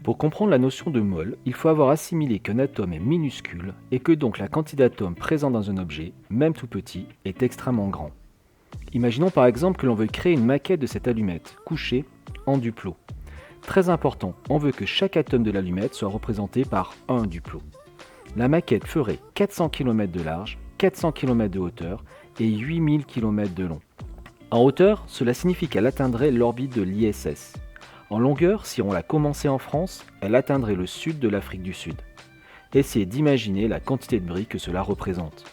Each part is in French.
Pour comprendre la notion de mole, il faut avoir assimilé qu'un atome est minuscule et que donc la quantité d'atomes présents dans un objet, même tout petit, est extrêmement grand. Imaginons par exemple que l'on veuille créer une maquette de cette allumette, couchée en duplo. Très important, on veut que chaque atome de l'allumette soit représenté par un duplo. La maquette ferait 400 km de large, 400 km de hauteur et 8000 km de long. En hauteur, cela signifie qu'elle atteindrait l'orbite de l'ISS. En longueur, si on la commençait en France, elle atteindrait le sud de l'Afrique du Sud. Essayez d'imaginer la quantité de bris que cela représente.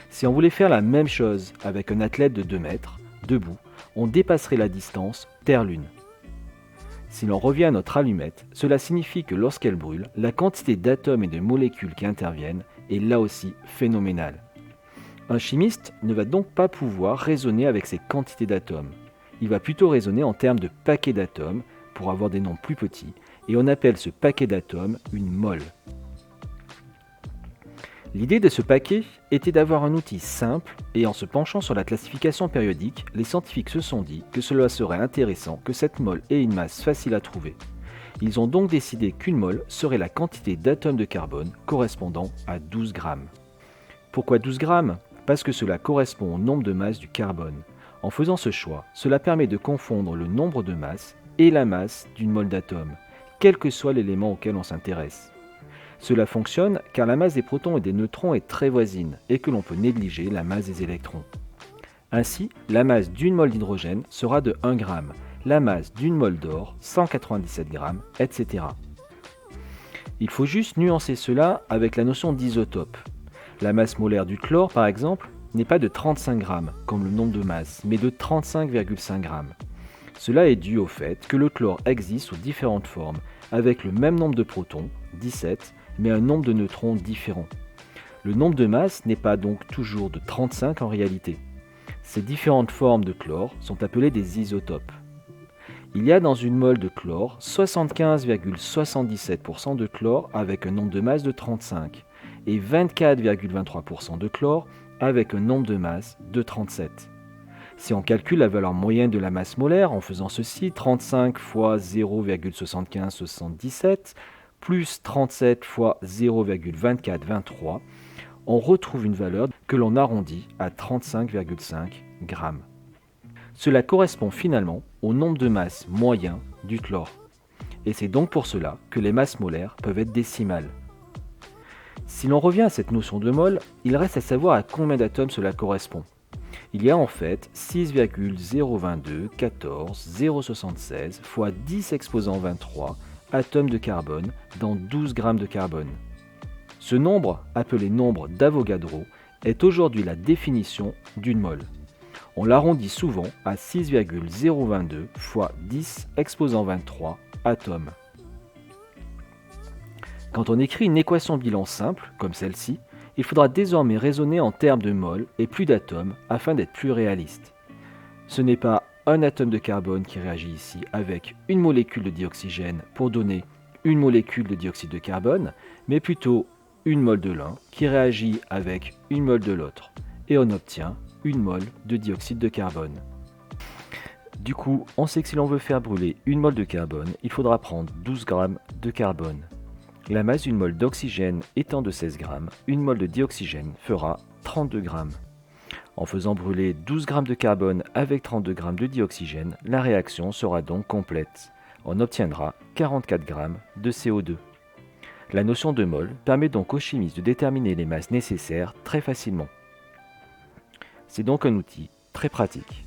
Si on voulait faire la même chose avec un athlète de 2 mètres, debout, on dépasserait la distance Terre-Lune. Si l'on revient à notre allumette, cela signifie que lorsqu'elle brûle, la quantité d'atomes et de molécules qui interviennent est là aussi phénoménale. Un chimiste ne va donc pas pouvoir raisonner avec ces quantités d'atomes. Il va plutôt raisonner en termes de paquets d'atomes pour avoir des nombres plus petits, et on appelle ce paquet d'atomes une mole. L'idée de ce paquet était d'avoir un outil simple, et en se penchant sur la classification périodique, les scientifiques se sont dit que cela serait intéressant que cette mole ait une masse facile à trouver. Ils ont donc décidé qu'une mole serait la quantité d'atomes de carbone correspondant à 12 grammes. Pourquoi 12 grammes ? Parce que cela correspond au nombre de masses du carbone. En faisant ce choix, cela permet de confondre le nombre de masses et la masse d'une mole d'atomes, quel que soit l'élément auquel on s'intéresse. Cela fonctionne car la masse des protons et des neutrons est très voisine et que l'on peut négliger la masse des électrons. Ainsi, la masse d'une mole d'hydrogène sera de 1 g, la masse d'une mole d'or 197 g, etc. Il faut juste nuancer cela avec la notion d'isotope. La masse molaire du chlore, par exemple, n'est pas de 35 g, comme le nombre de masses, mais de 35,5 g. Cela est dû au fait que le chlore existe sous différentes formes, avec le même nombre de protons, 17, mais un nombre de neutrons différent. Le nombre de masses n'est pas donc toujours de 35 en réalité. Ces différentes formes de chlore sont appelées des isotopes. Il y a dans une mole de chlore 75,77% de chlore avec un nombre de masses de 35 et 24,23% de chlore avec un nombre de masses de 37. Si on calcule la valeur moyenne de la masse molaire en faisant ceci, 35 fois 0,7577 plus 37 fois 0,2423, on retrouve une valeur que l'on arrondit à 35,5 grammes. Cela correspond finalement au nombre de masses moyen du chlore. Et c'est donc pour cela que les masses molaires peuvent être décimales. Si l'on revient à cette notion de mole, il reste à savoir à combien d'atomes cela correspond. Il y a en fait 6,022,14,076 fois 10 exposant 23 atomes de carbone dans 12 grammes de carbone. Ce nombre, appelé nombre d'Avogadro, est aujourd'hui la définition d'une mole. On l'arrondit souvent à 6,022 fois 10 exposant 23 atomes. Quand on écrit une équation bilan simple, comme celle-ci, il faudra désormais raisonner en termes de mol et plus d'atomes afin d'être plus réaliste. Ce n'est pas un atome de carbone qui réagit ici avec une molécule de dioxygène pour donner une molécule de dioxyde de carbone, mais plutôt une mole de l'un qui réagit avec une mole de l'autre, et on obtient une mole de dioxyde de carbone. Du coup, on sait que si l'on veut faire brûler une mole de carbone, il faudra prendre 12 grammes de carbone. La masse d'une mole d'oxygène étant de 16 grammes, une mole de dioxygène fera 32 grammes. En faisant brûler 12 grammes de carbone avec 32 grammes de dioxygène, la réaction sera donc complète. On obtiendra 44 grammes de CO2. La notion de mole permet donc aux chimistes de déterminer les masses nécessaires très facilement. C'est donc un outil très pratique.